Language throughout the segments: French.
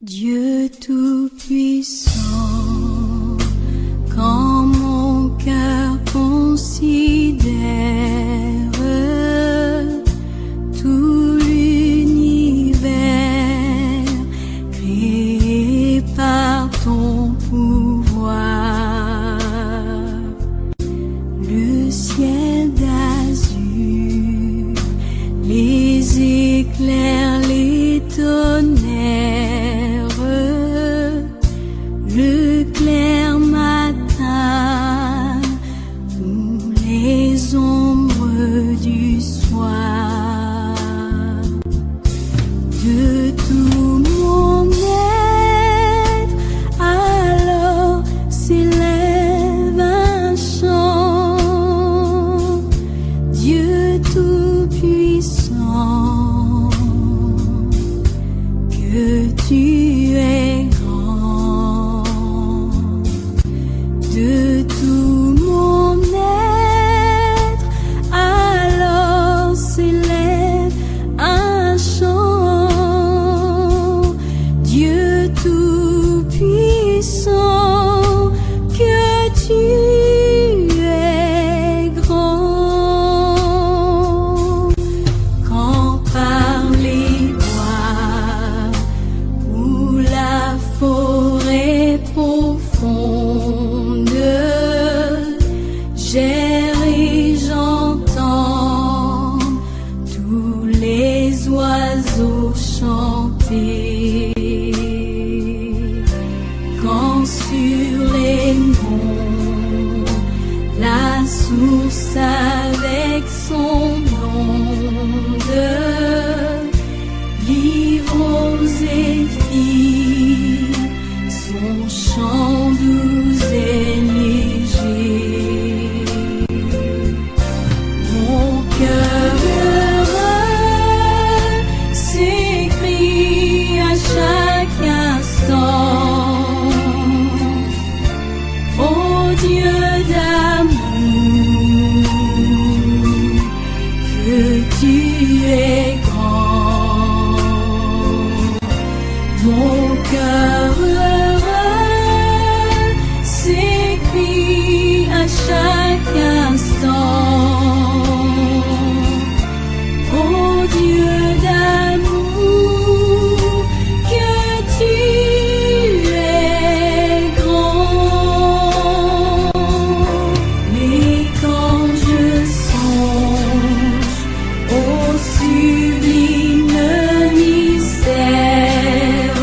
Dieu tout-puissant, quand mon cœur considère tout l'univers créé par ton pouvoir, le ciel d'azur, les éclairs, les tonnerres, le clair matin ou les ombres du soir, de tout mon être, alors s'élève un chant. Dieu tout-puissant, que tu es grand. De tout mon être, alors s'élève un chant. Dieu tout-puissant, que tu es grand. Quand par les bois ou la forêt profonde, j'erre et j'entends tous les oiseaux chanter. Quand sur les monts, la source avec son onde livre aux zéphyrs son chant doux et léger. Mon cœur heureux s'écrie à chaque instant: ô Dieu d'amour, que tu es grand. Mon cœur heureux s'écrie à chaque instant: ô Dieu d'amour, que tu es grand. Mais quand je songe au sublime mystère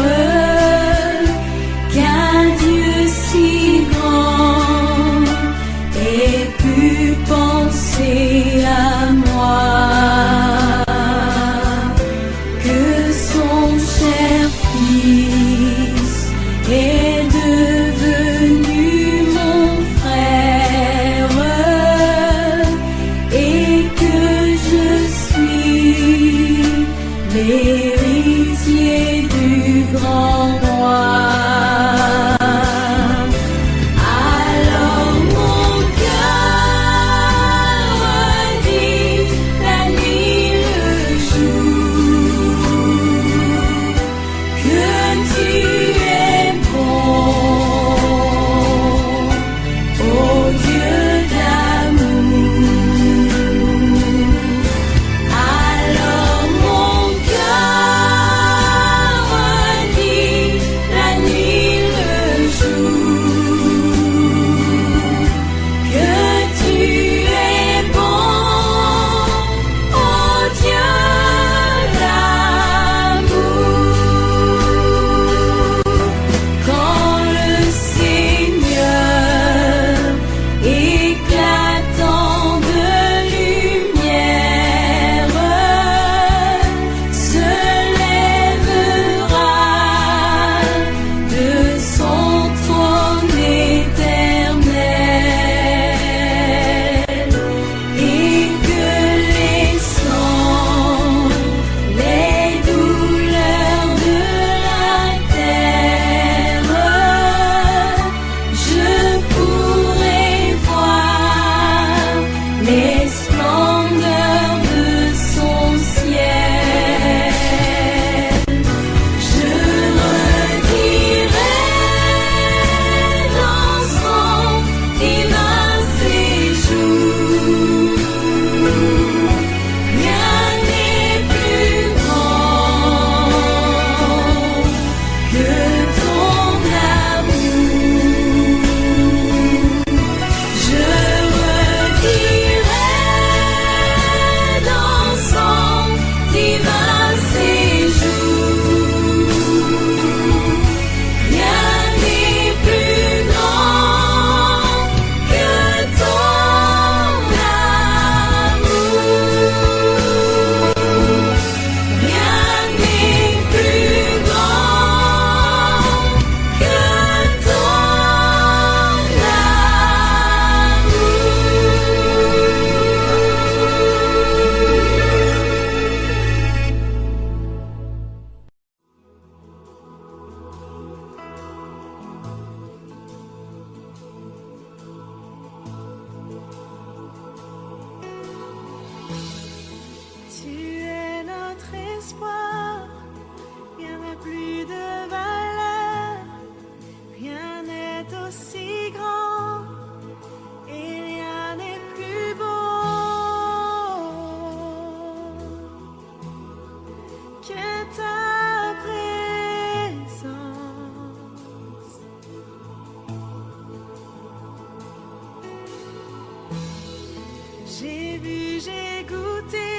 j'ai goûté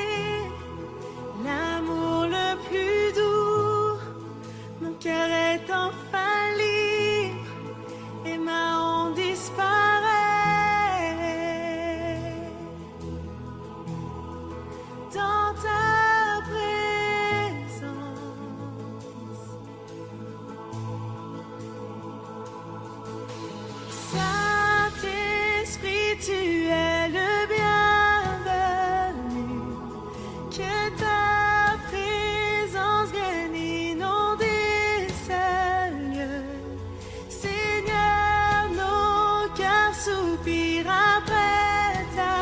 l'amour le plus doux. Mon cœur est enfin libre et ma honte disparaît. Dans ta présence, Saint-Esprit, tu es le bienvenu. Que ta présence vienne inonder ce lieu. Seigneur, nos cœurs soupirent après ta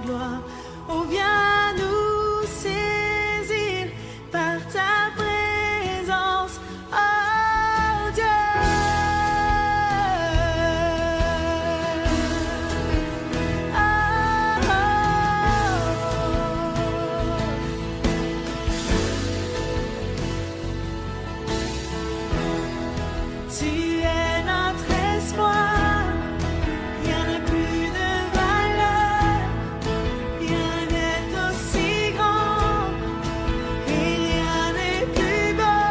gloire. Oh, viens nous saisir par ta présence, oh Dieu. Tu es notre espoir, rien n'est plus de valeur, rien n'est aussi grand et rien n'est plus beau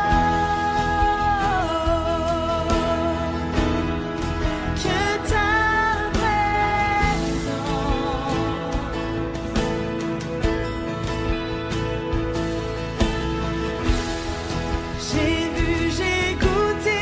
que ta présence. J'ai vu, j'ai goûté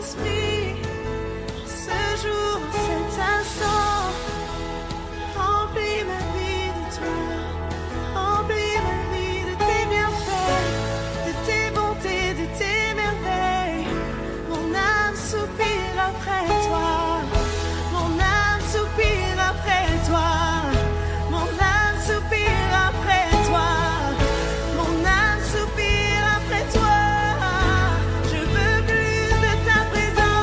Saint-Esprit, ce jour, cet instant, remplis ma vie de toi, remplis ma vie de tes bienfaits, de tes bontés, de tes merveilles. Mon âme soupire après toi, mon âme soupire après toi, mon âme soupire après toi, mon âme soupire après toi. Je veux plus de ta présence.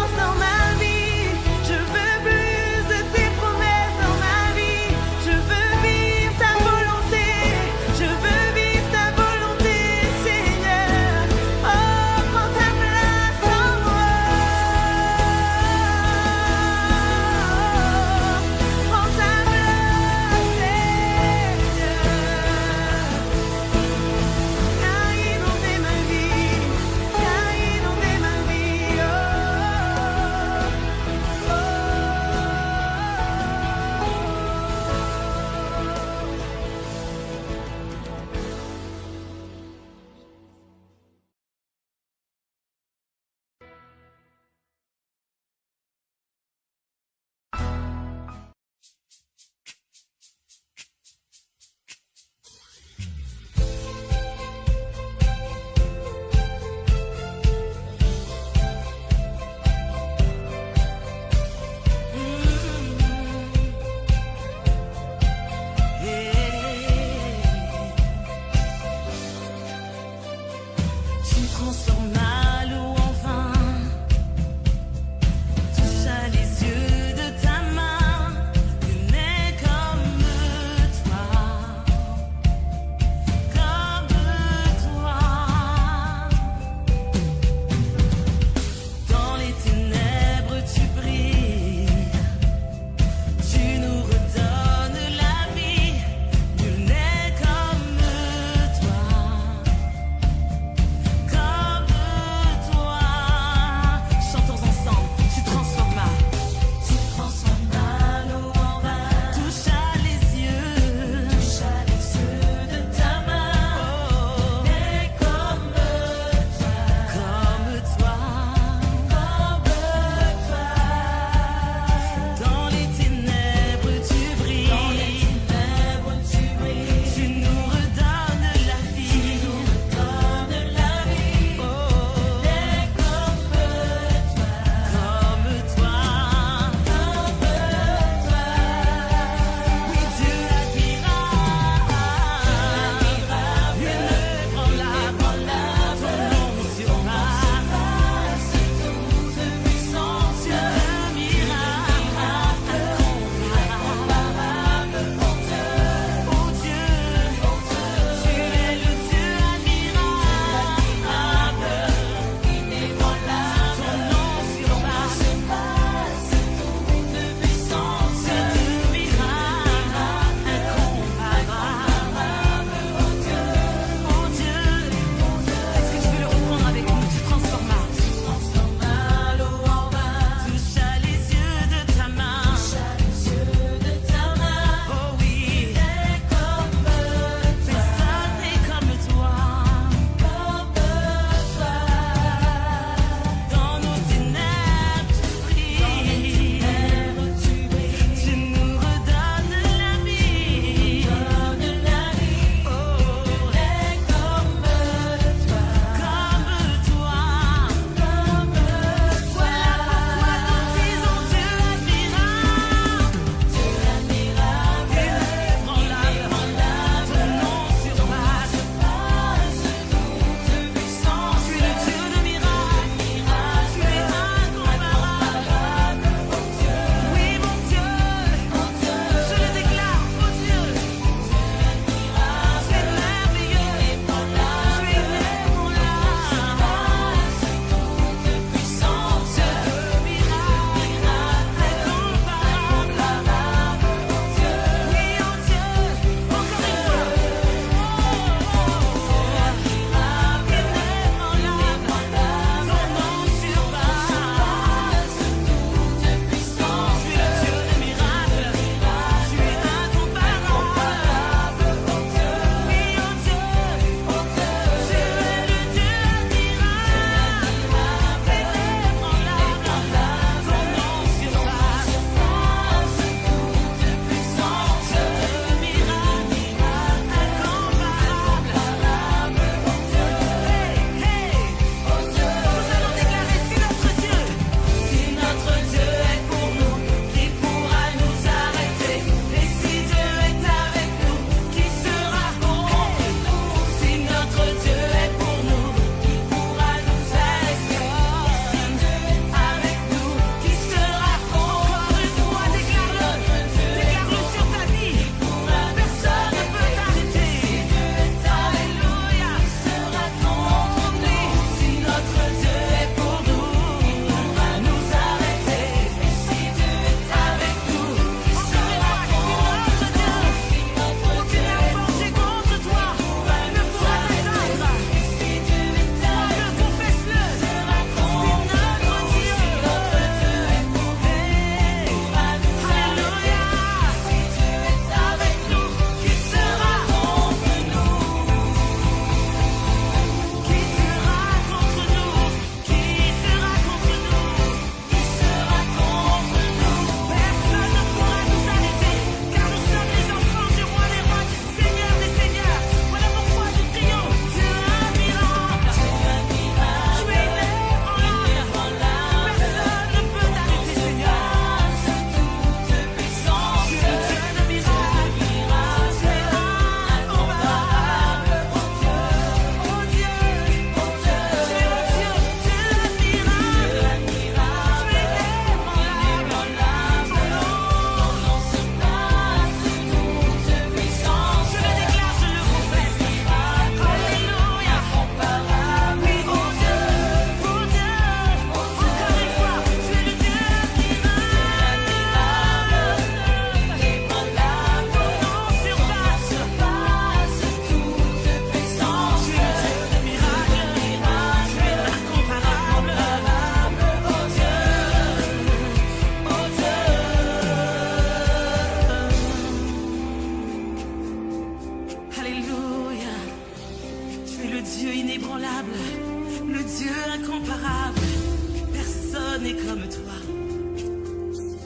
personne n'est comme toi.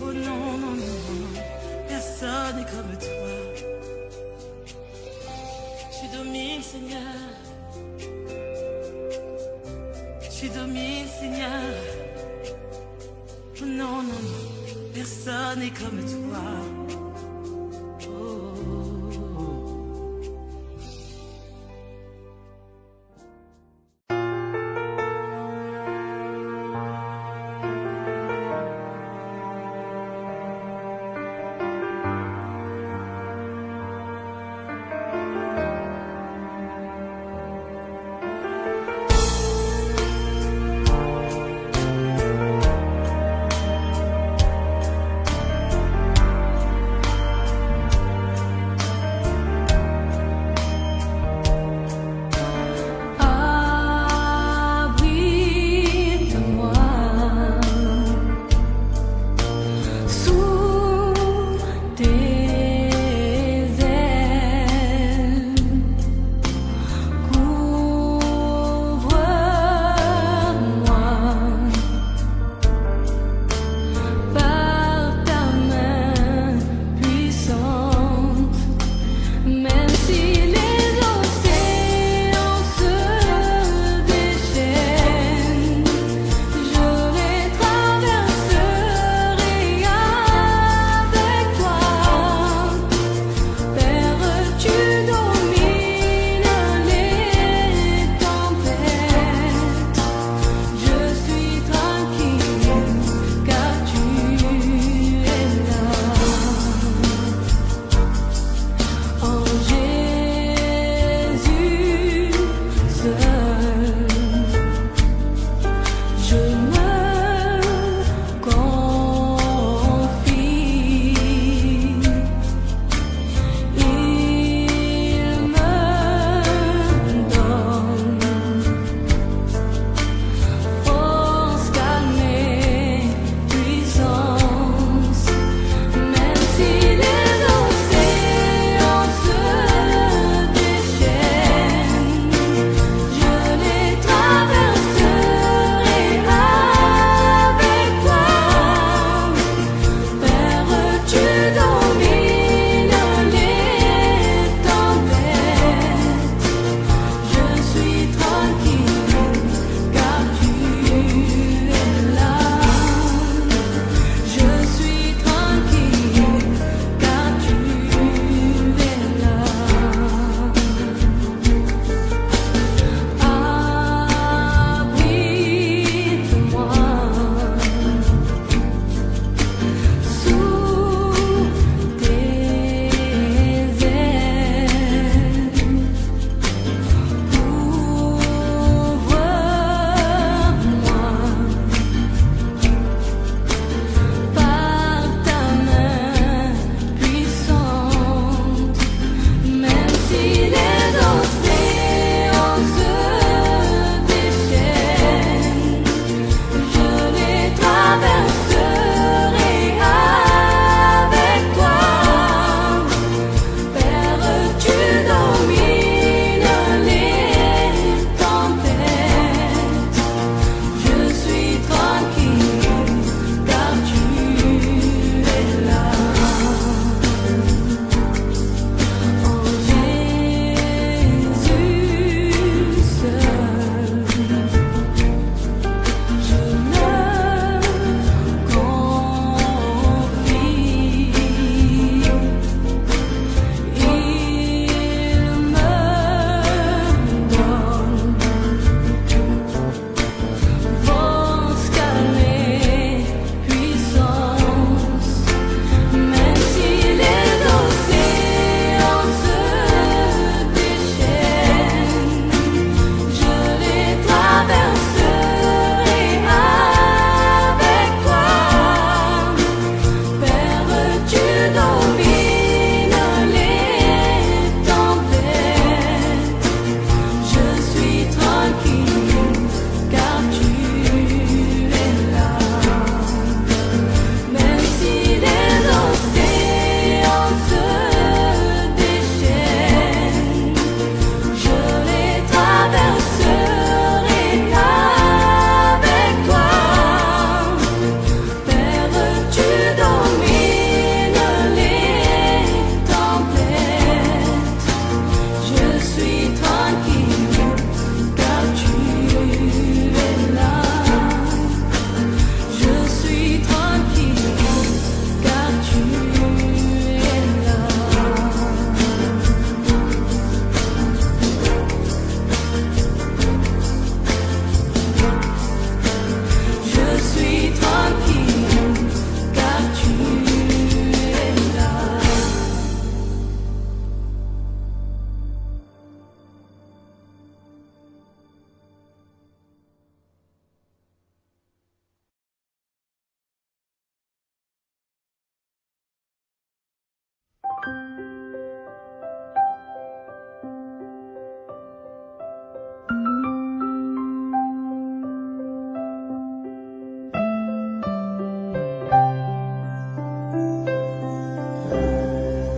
Oh non, non, non, non, personne n'est comme toi. Tu domines, Seigneur. Tu domines, Seigneur. Oh non, non, non, personne n'est comme toi.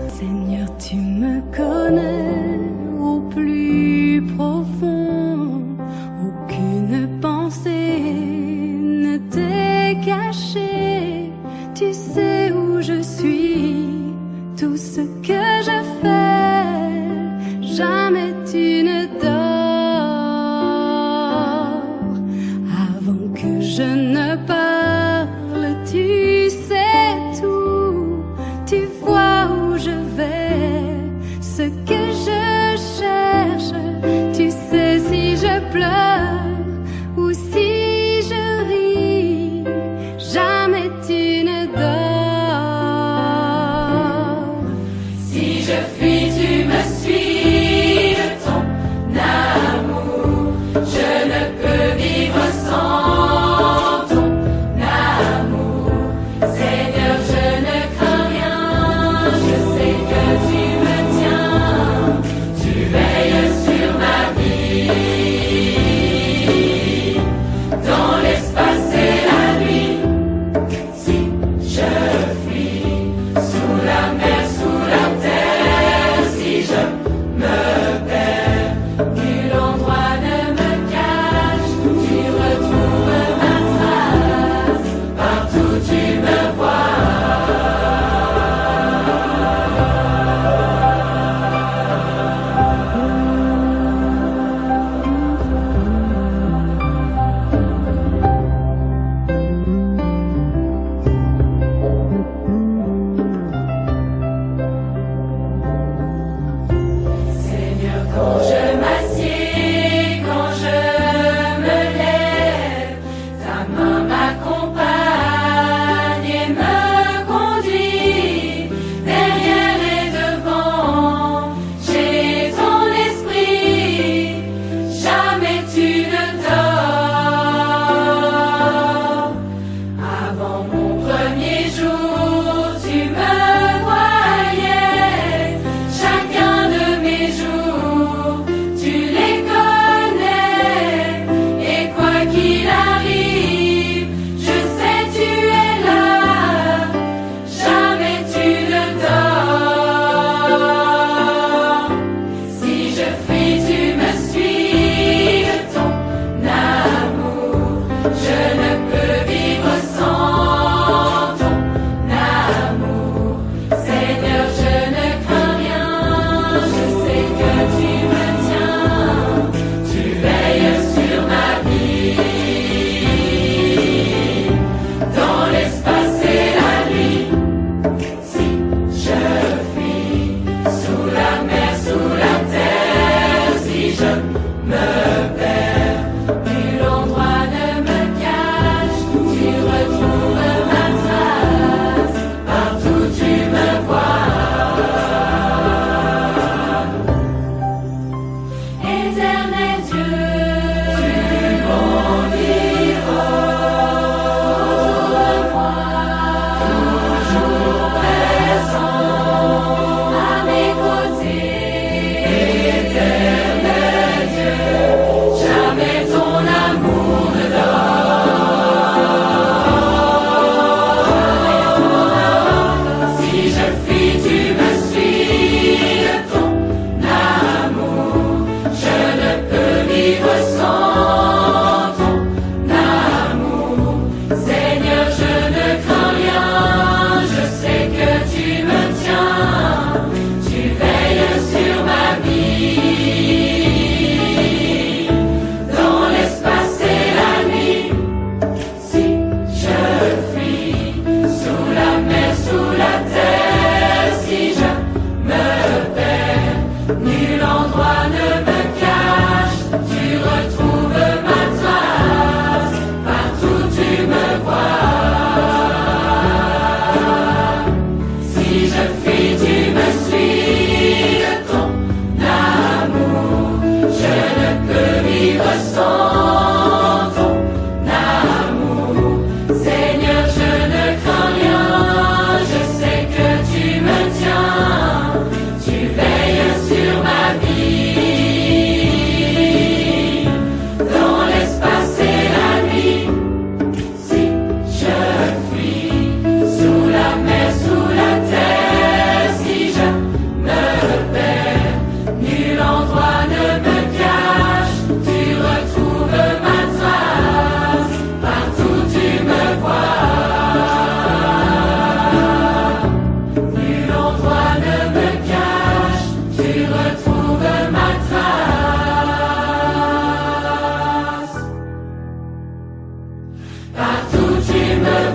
Seigneur, tu me connais au plus profond, aucune pensée ne t'est cachée. Tu sais où je suis, tout ce que je fais, jamais tu ne dors. Avant que je ne parle, tu sais tout, tu vois où je vais, ce que je cherche. Tu sais si je pleure ou si je ris, jamais tu ne dors. Si je fuis, tu me suis de ton amour. Je ne peux vivre sans ton amour. Seigneur, je ne crains rien. Je sais que tu me tiens. Tu veilles sur ma vie. Dans l'espace et la nuit. Si je fuis sous la mer, sous la terre, si je me perds, nul endroit ne me cache. Tu retrouves ma trace, partout tu me vois. Seigneur, quand je m'assieds, quand je me lève, ta main m'accompagne et me conduit. Derrière et devant, j'ai ton esprit, jamais tu ne dors. Avant mon premier jour, tu me voyais, chacun de mes jours, tu les connais, et quoi qu'il arrive, je sais tu es là, jamais tu ne dors. Si je fuis, tu me suis de ton amour. Je ne peux vivre sans ton amour. Seigneur, je ne crains rien. Je sais que tu me tiens. Tu veilles sur ma vie. Dans l'espace et la nuit. Si je fuis sous la mer, sous la terre, si je me perds, nul endroit ne me cache. partout tu me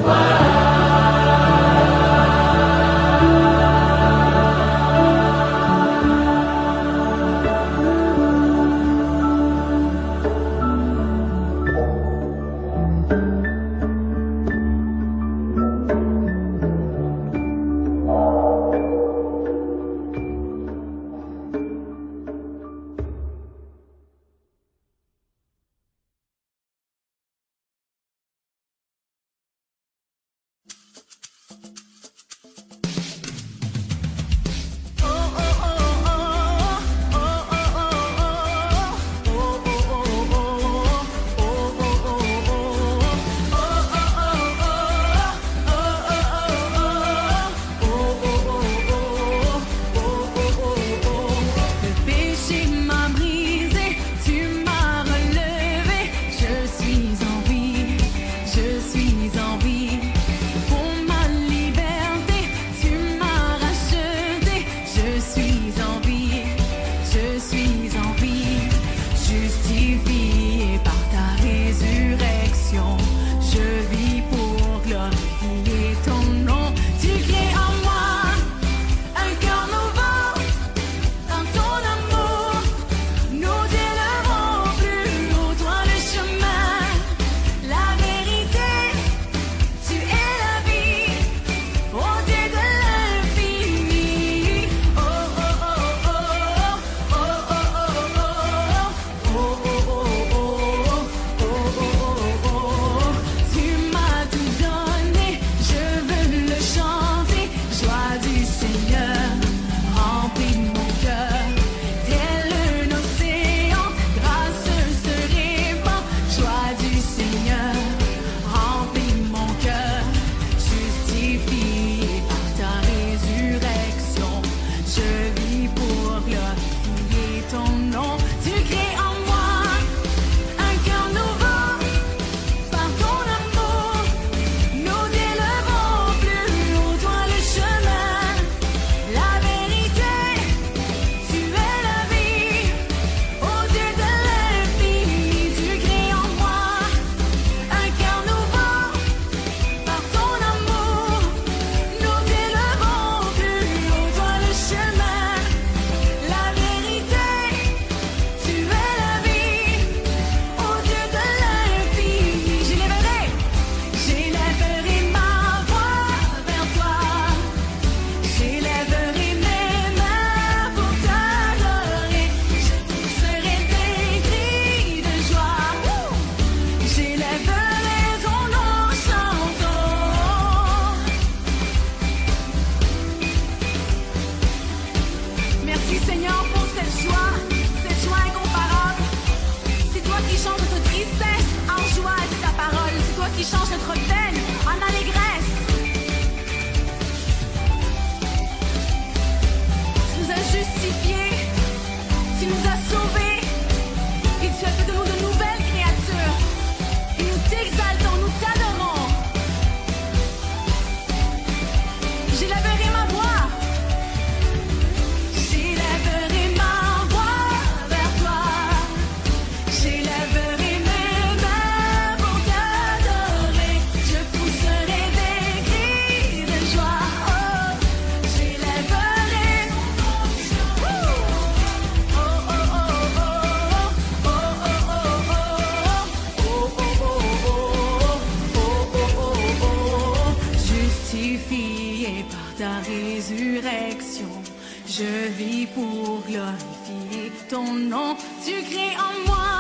Je vis pour glorifier ton nom. Tu crées en moi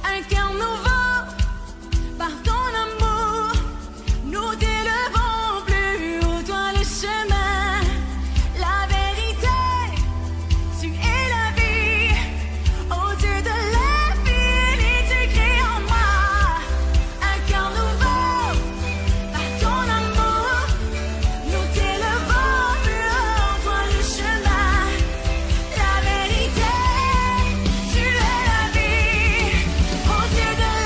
un cœur nouveau. Par ton amour, nous t'élevons plus haut, toi le chemin, la vérité. Tu es la vie, au Dieu de l'infini. Tu crées en moi un cœur nouveau. Par ton amour, nous t'élevons plus haut, toi le chemin, la vérité. Tu es la vie, au Dieu de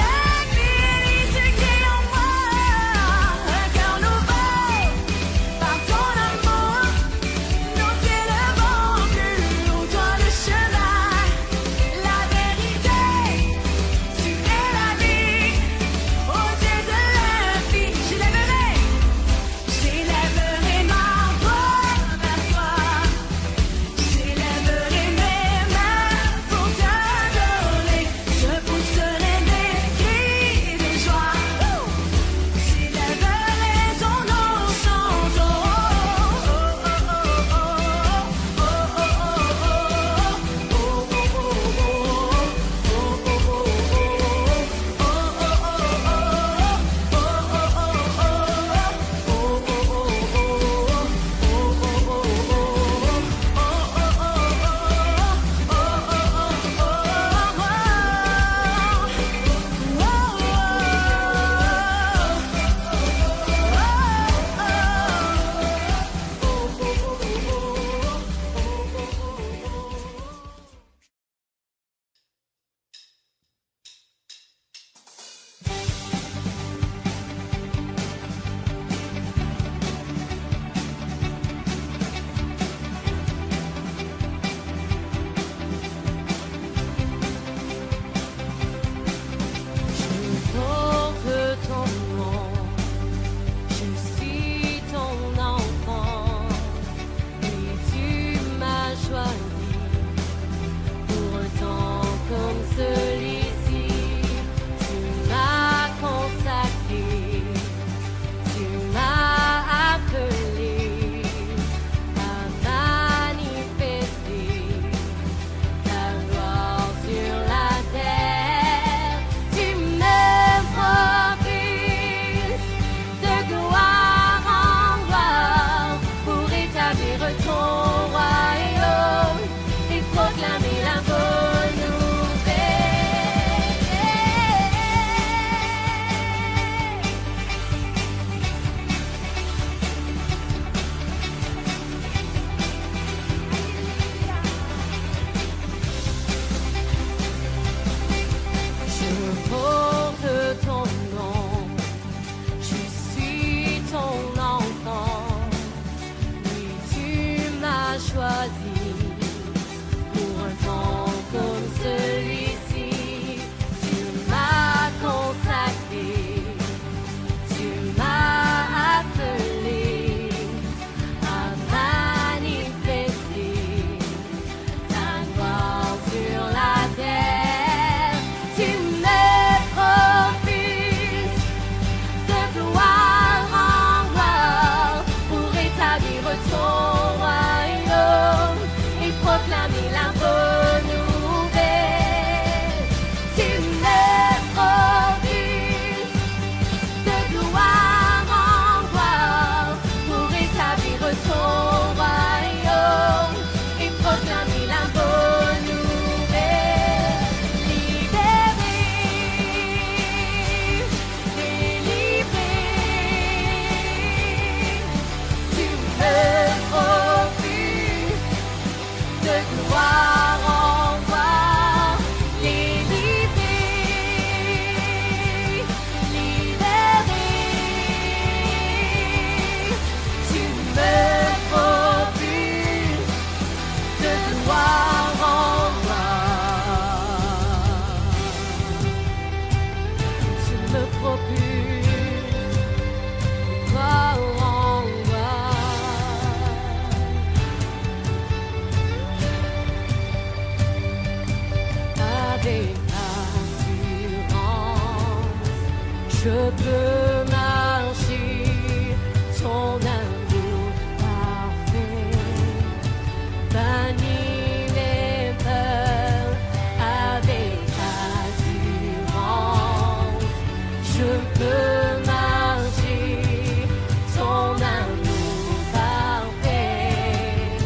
peux marcher, ton amour parfait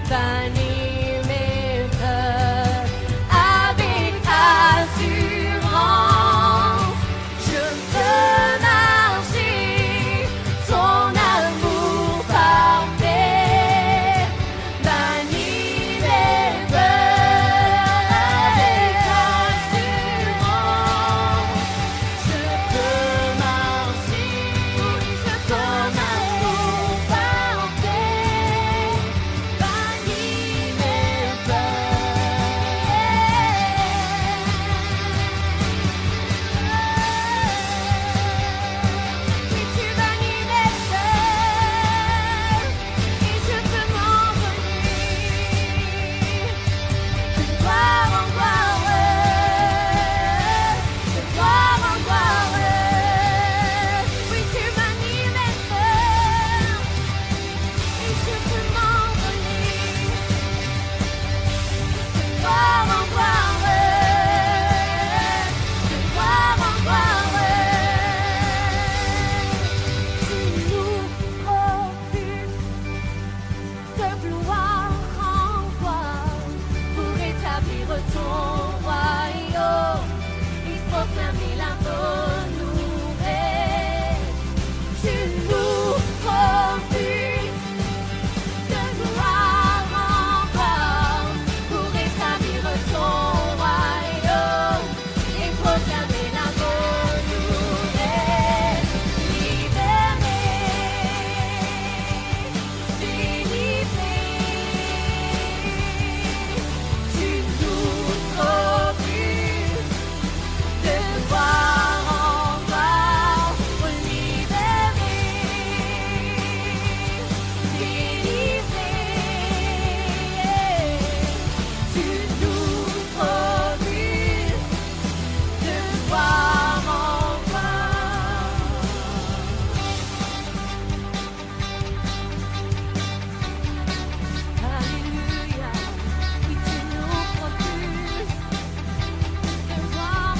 bannit mes peurs avec assurance. Je peux marcher, ton amour parfait bannit mes peurs avec assurance. Je peux marcher, ton amour parfait bannit mes peurs. Oui, tu bannis mes peurs et je peux m'envoler de gloire en gloire, de gloire en gloire. Oui, tu bannis mes peurs et je peux m'envoler de gloire en gloire, de gloire en gloire. Tu nous propulses de gloire en gloire pour établir ton royaume et proclamer la bonne nouvelle. Tu nous propulses de gloire en gloire pour établir ton royaume et proclamer la bonne nouvelle. Libéré, délivré, tu nous propulses de gloire en gloire pour libérer, délivrer. Tu nous propulses de gloire en gloire. Alléluia, oui, tu nous propulses de gloire en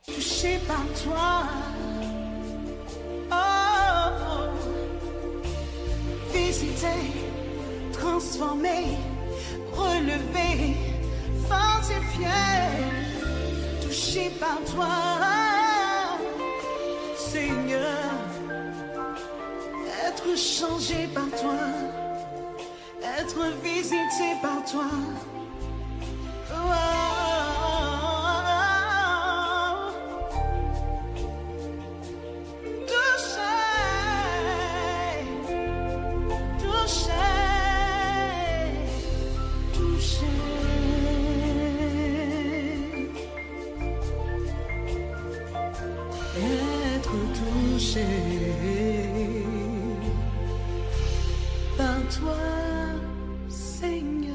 touché par toi. Oh, visité, transformé, relevé, fortifié, touché par toi, Seigneur, être changé par toi, être visité par toi. Oh, être touché par toi, Seigneur.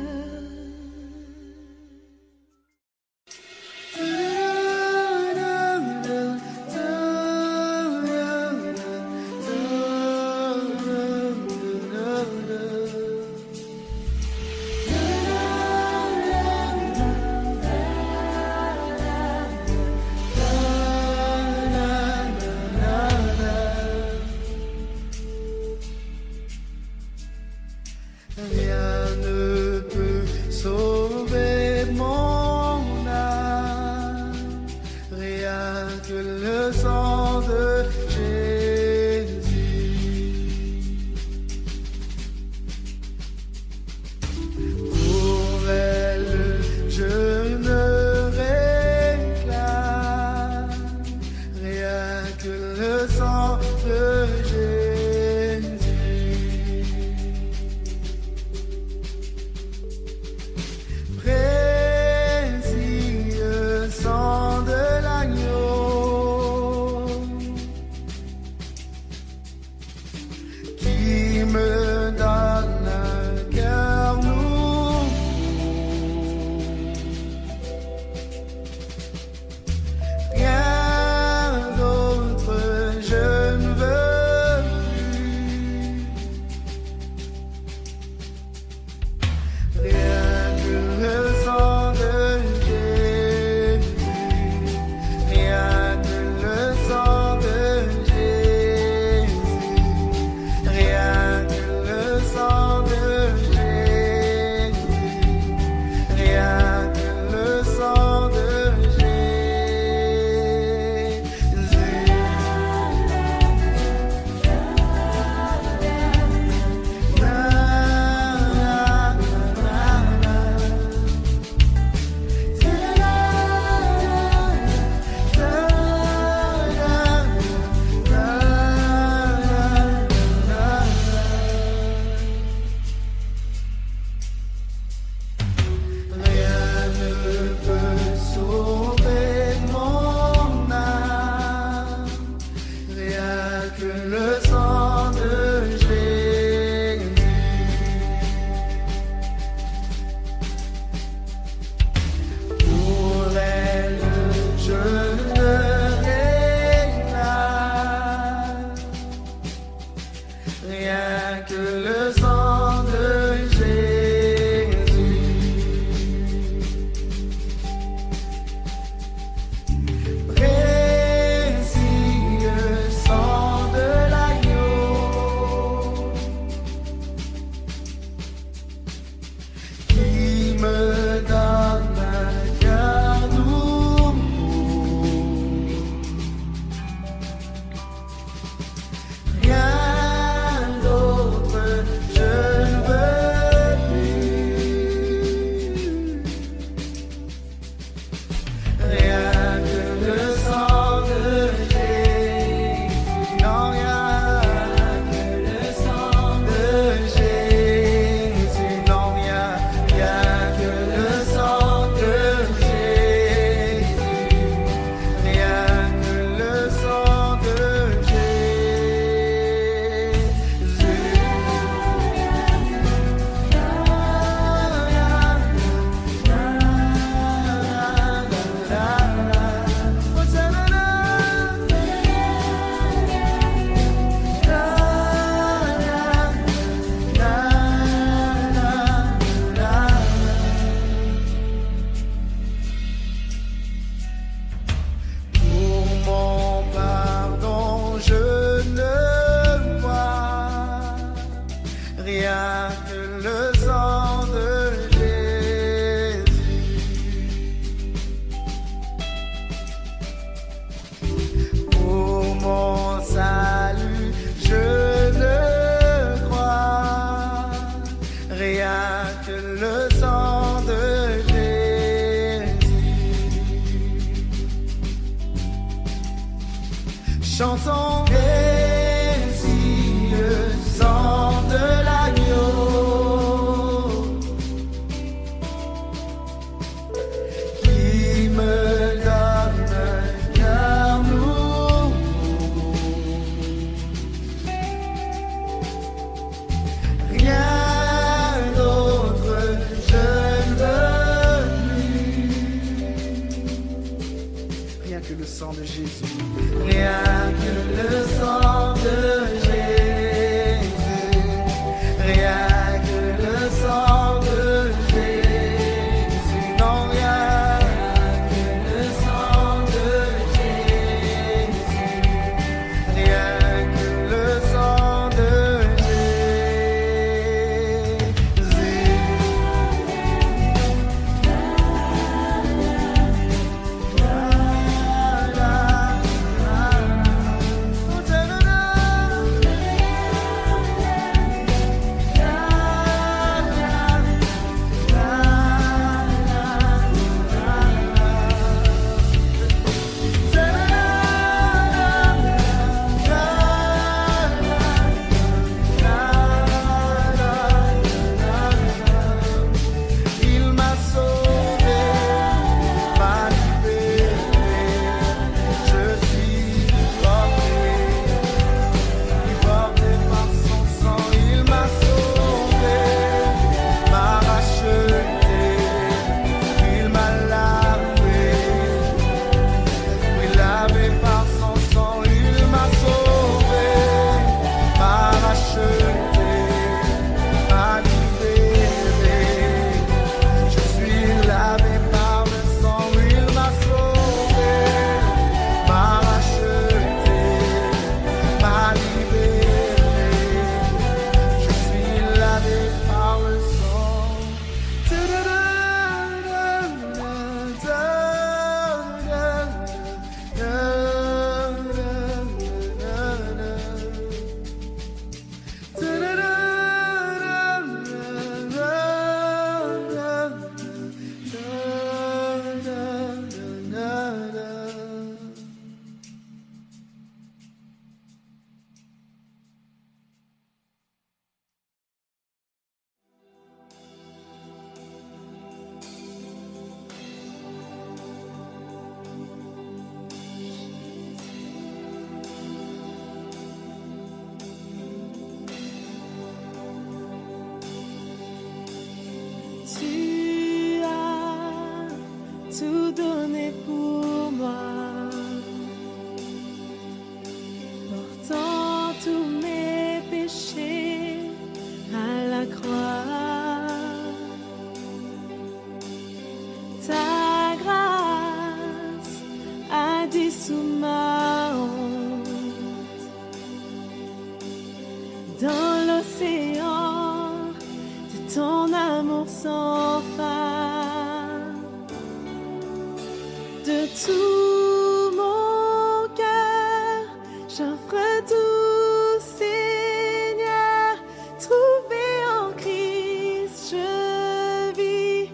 Rien ne peut sauver mon âme, rien que le sang de Jésus. Pour elle, je ne réclame rien que le sang de Jésus. Précieux sang de l'agneau, Chantons précieux sang de l'agneau qui me donne un cœur nouveau. Rien d'autre je ne veux plus. Rien que le sang de Jésus. Rien que le sang de Jésus. Rien que le sang de Jésus. Non, rien que le sang de Jésus. Rien que le sang de Il m'a sauvé, m'a libéré, je suis porté par son sang. Il m'a sauvé, m'a racheté, il m'a lavé, lavé par son sang. Il m'a sauvé, m'a racheté, m'a libéré. Je suis lavé par le sang. Il m'a sauvé, m'a racheté, m'a libéré. Je suis lavé par le sang. Tu as tout donné pour moi, portant tous mes péchés à la croix. Ta grâce a dissous ma honte dans l'océan de ton amour sans fin. De tout mon cœur, j'offre tout, Seigneur. Trouvé en Christ, je vis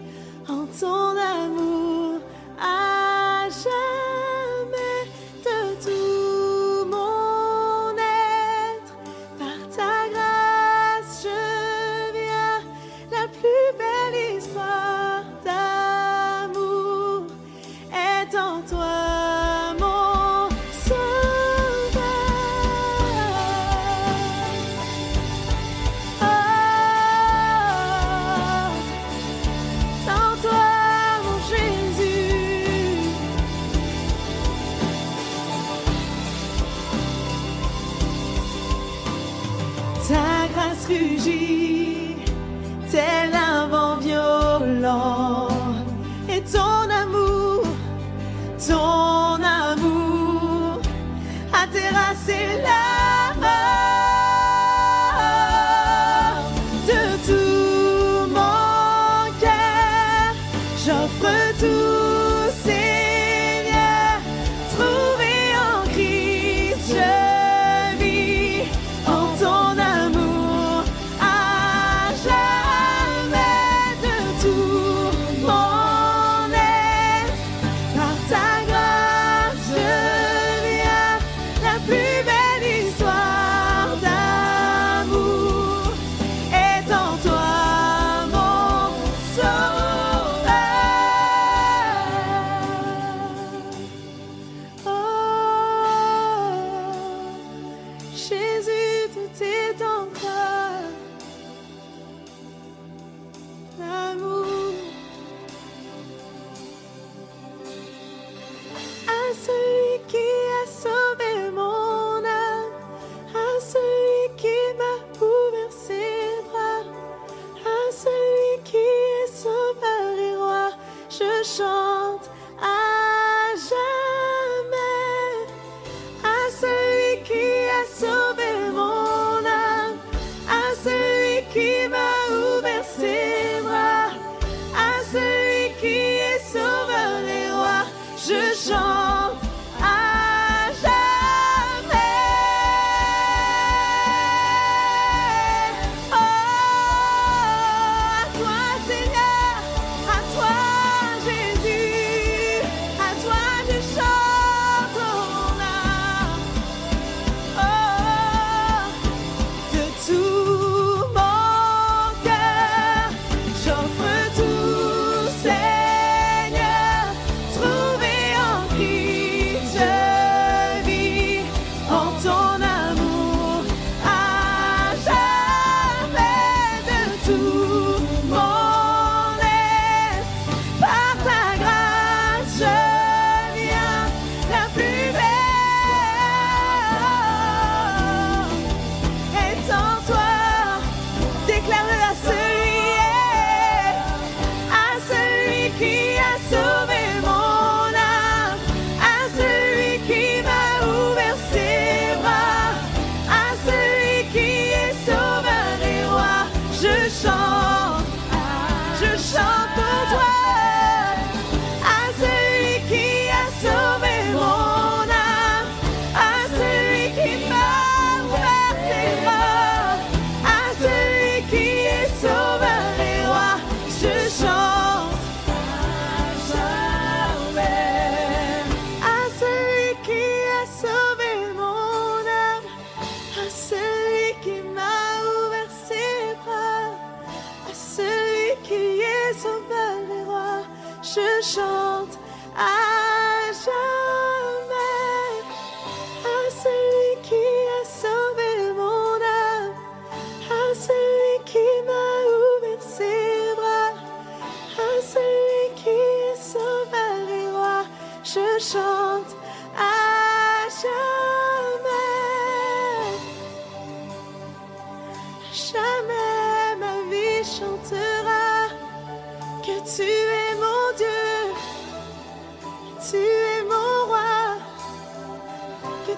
en ton amour à jamais. De tout mon être, par ta grâce, je viens. La plus belle histoire d'amour est en toi, mon sauveur. Oh, en toi, mon Jésus. Ta grâce rugit, tel un vent violent, et ton amour a terrassé la mort. De tout mon cœur, j'offre tout, Seigneur. Trouvé en Christ, je vis en ton amour à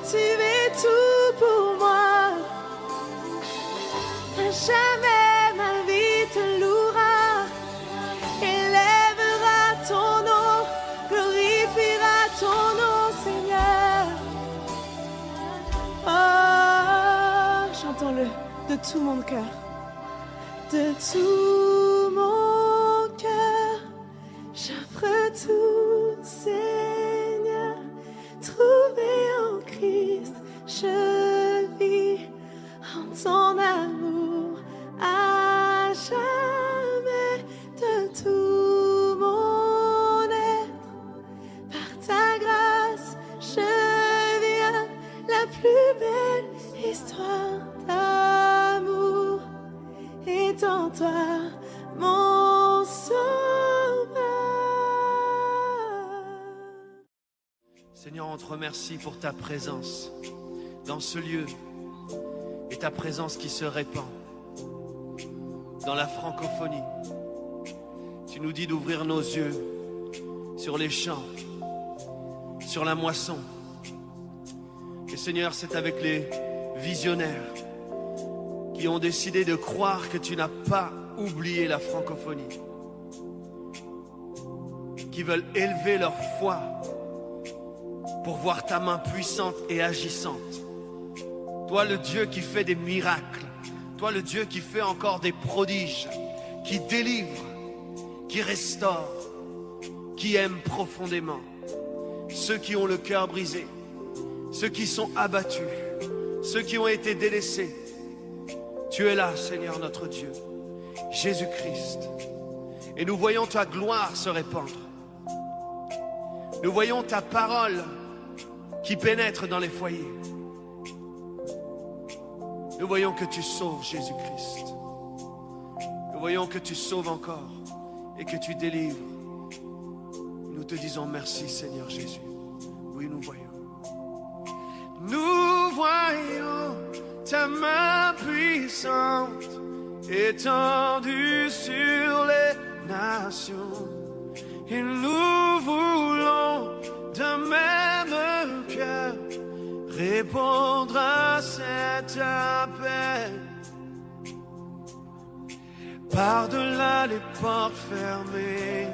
tu es tout pour moi. À jamais ma vie te louera, élèvera ton nom, glorifiera ton nom, Seigneur. Oh, chantons-le de tout mon cœur, de tout mon cœur, j'offre tout, Seigneur, trouvé en Christ, je vis en ton amour à jamais, de tout mon être, par ta grâce, je viens, la plus belle histoire d'amour est en toi, mon sauveur. Seigneur, on te remercie pour ta présence dans ce lieu et ta présence qui se répand dans la francophonie. Tu nous dis d'ouvrir nos yeux sur les champs, sur la moisson. Et Seigneur, c'est avec les visionnaires qui ont décidé de croire que tu n'as pas oublié la francophonie, qui veulent élever leur foi pour voir ta main puissante et agissante. Toi, le Dieu qui fait des miracles, toi, le Dieu qui fait encore des prodiges, qui délivre, qui restaure, qui aime profondément ceux qui ont le cœur brisé, ceux qui sont abattus, ceux qui ont été délaissés. Tu es là, Seigneur notre Dieu, Jésus-Christ. Et nous voyons ta gloire se répandre. Nous voyons ta parole qui pénètre dans les foyers. Nous voyons que tu sauves, Jésus-Christ. Nous voyons que tu sauves encore et que tu délivres. Nous te disons merci, Seigneur Jésus. Oui, nous voyons. Nous voyons ta main puissante étendue sur les nations. Et nous voulons d'un même cœur répondre à cet appel. Par-delà les portes fermées,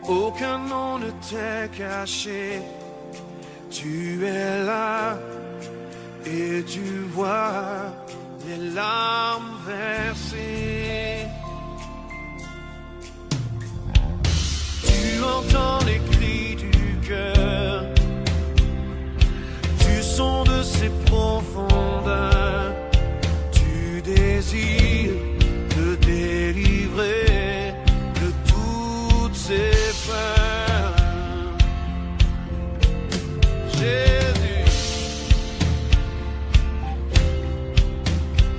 aucun nom ne t'est caché. Tu es là et tu vois les larmes versées. Tu entends les cris du cœur, du son de ses profondeurs. Tu désires te délivrer de toutes ses peurs. Jésus,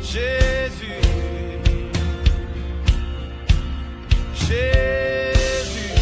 Jésus, Jésus.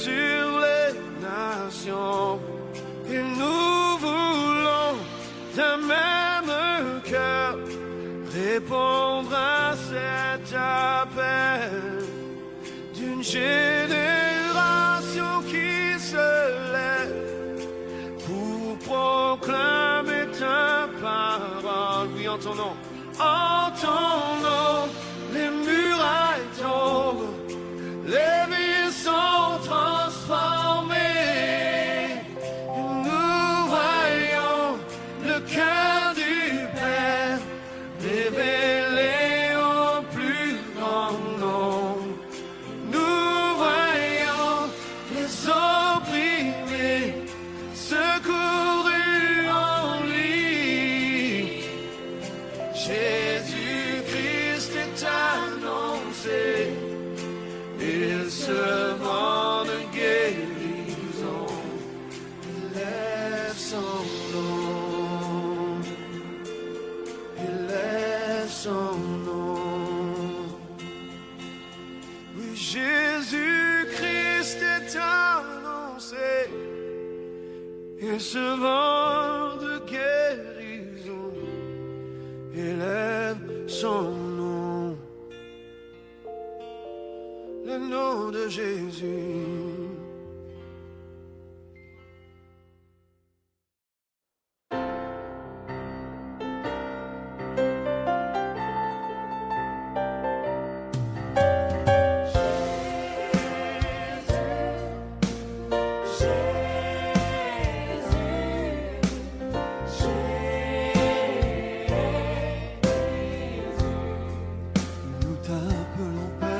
sur les nations. Et nous voulons d'un même cœur répondre à cet appel d'une génération qui se lève pour proclamer ta parole. Oui, en ton nom, les murailles tombent, les vies sont transformées. Et nous voyons le cœur du Père révélé au plus grand nombre. Nous voyons les opprimés secourus en lui. Jésus-Christ est annoncé, il se vend de guérison, il lève son nom, il lève son nom. Oui, Jésus-Christ est annoncé, il se vend de guérison, il lève son nom, le nom de Jésus. Nous t'appelons Père,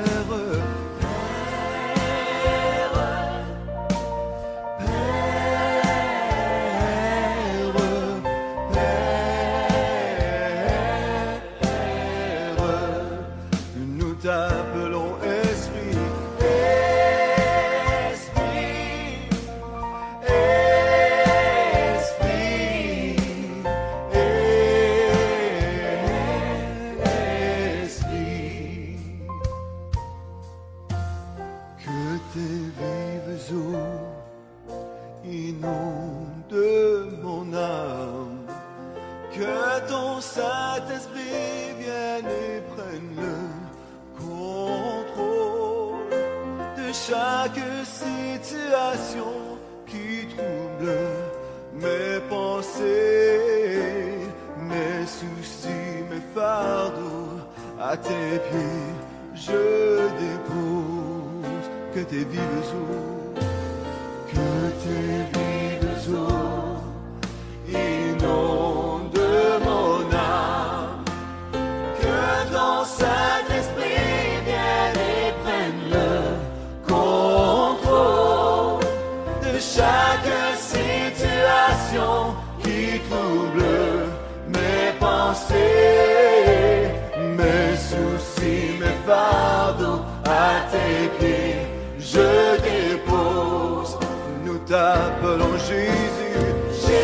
nous t'appelons Esprit, que tes vives eaux inondent mon âme, que ton Saint-Esprit vienne et prenne le contrôle de chaque situation qui trouble mes pensées, mes soucis, mes fardeaux. À tes pieds je dépose, que tes vives eaux, que tes vives eaux inondent mon âme, que ton Saint-Esprit vienne et prenne le contrôle de chaque situation qui trouble mes pensées, mes soucis, mes fardeaux. À tes pieds je dépose. Nous t'appelons Jésus, Jésus,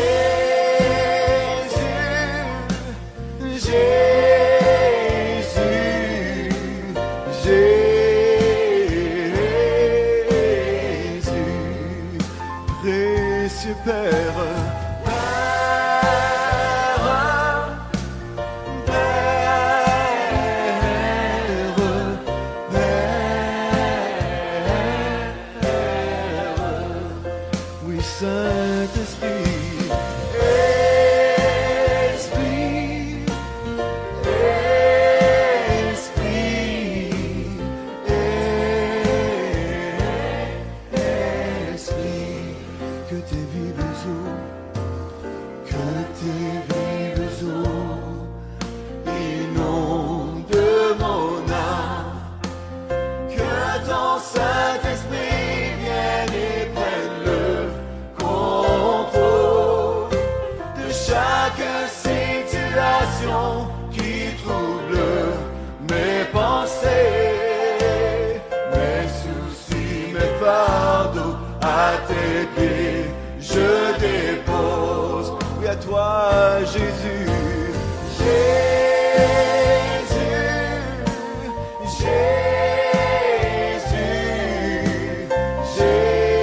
Jésus, Jésus, précieux Père. Saint-Esprit, Esprit, Esprit, Esprit, que tes vives eaux, que tes vives eaux inondent mon âme, que ton Saint-Esprit vienne et prenne le contrôle de chaque situation qui trouble mes pensées, mes soucis, mes fardeaux. À tes pieds je dépose. Oui, à toi Jésus, Jésus, Jésus, Jésus.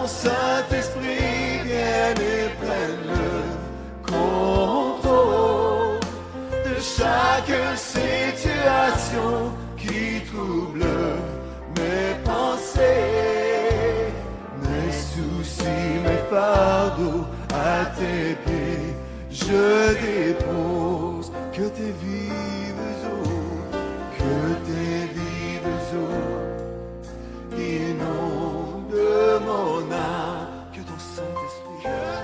Saint-Esprit vienne et prenne le contrôle de chaque situation qui trouble mes pensées, mes soucis, mes fardeaux à tes pieds. Je dépose que tes vives eaux, inonde mon âme. Que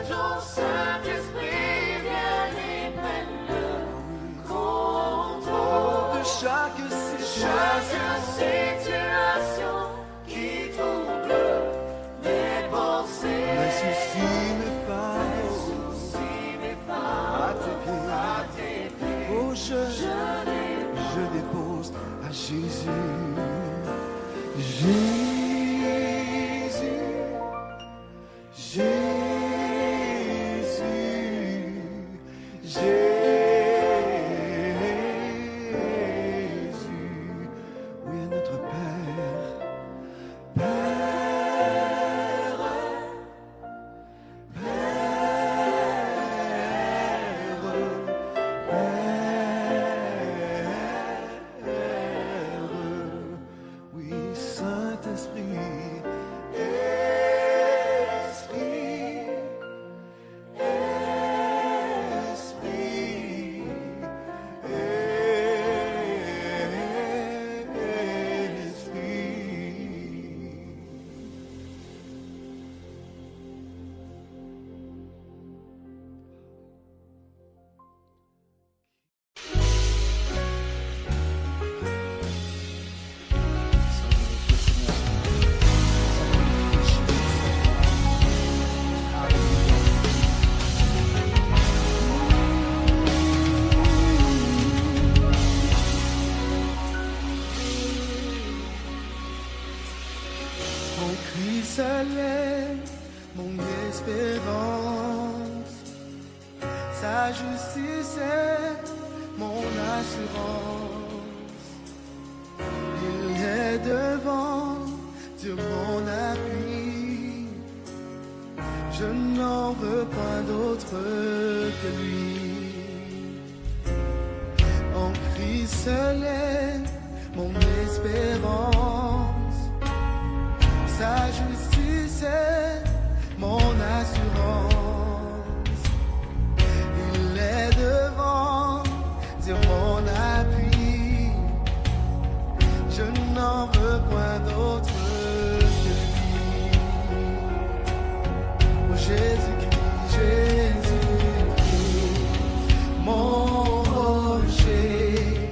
ton Saint-Esprit vienne et prenne le contrôle de chaque situation qui trouble mes pensées, mes soucis, mes fardeaux à tes pieds. Oh, je dépose à Jésus. Oui, notre Père, oui, Saint-Esprit. Mon Christ est mon espérance, sa justice est mon assurance. Il est devant, sur mon appui, je n'en veux point d'autre que lui. En Christ est mon espérance, sa justice est mon assurance. Il est devant, sur mon appui, je n'en veux point d'autre que lui. Oh Jésus-Christ, Jésus-Christ, mon rocher,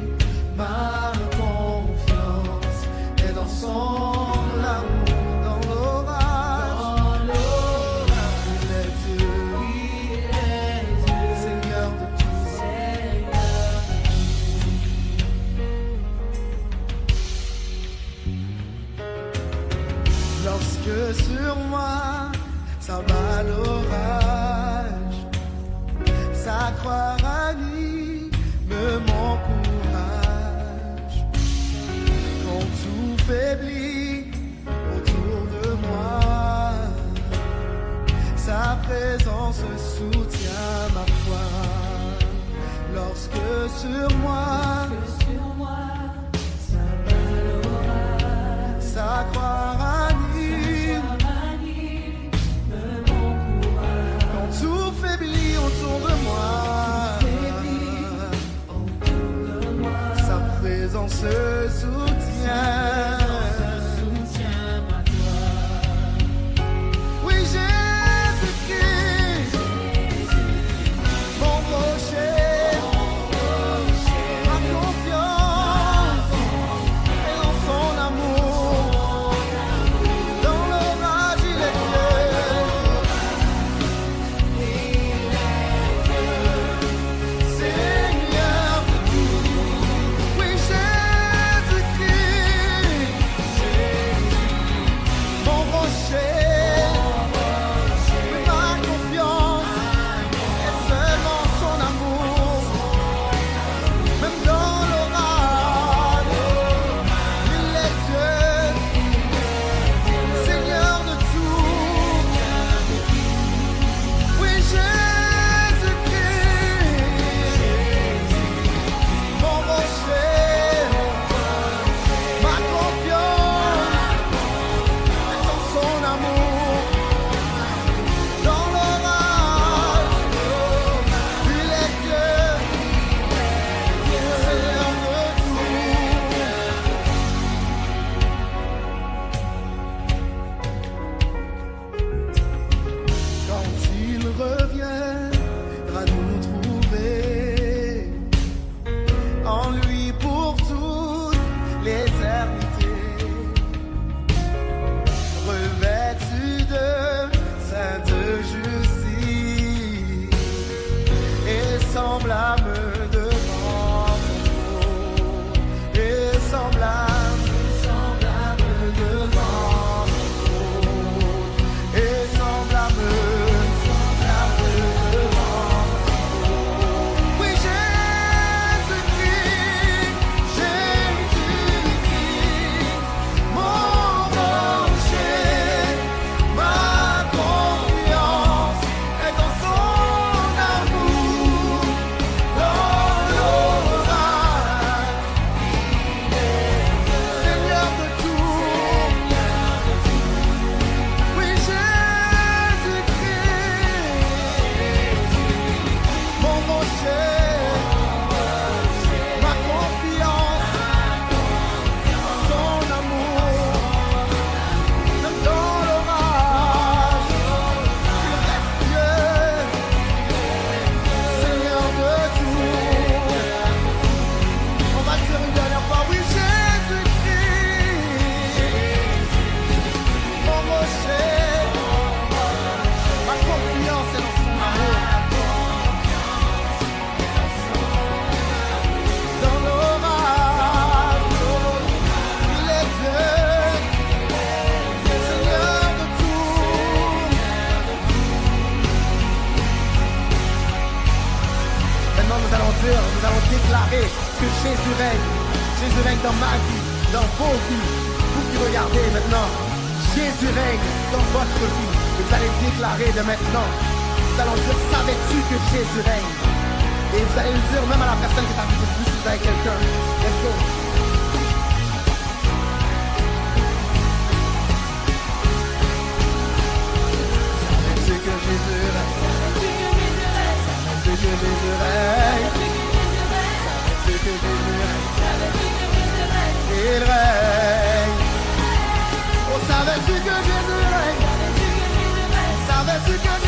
ma confiance est dans son sur moi s'abat l'orage, sa croix ranime mon courage. Quand tout faiblit autour de moi, sa présence soutient ma foi. Lorsque sur moi s'abat l'orage, sa croix ranime autour de moi, sa présence soutient ma foi. Oui, Jésus-Christ, mon rocher, ma confiance est dans son amour. Dans l'orage, il est Dieu. déclarer que Jésus règne. Jésus règne dans ma vie, dans vos vies. Vous qui regardez maintenant, Jésus règne dans votre vie. Et vous allez le déclarer de maintenant. Nous allons dire, savais-tu que Jésus règne? Et vous allez le dire même à la personne qui est à côté de vous si vous avez quelqu'un. Let's go. Savais-tu que Jésus règne? Savais-tu que Jésus règne? Savais-tu que Jésus règne? Il règne. Oh, savais-tu que Jésus règne? Savais-tu que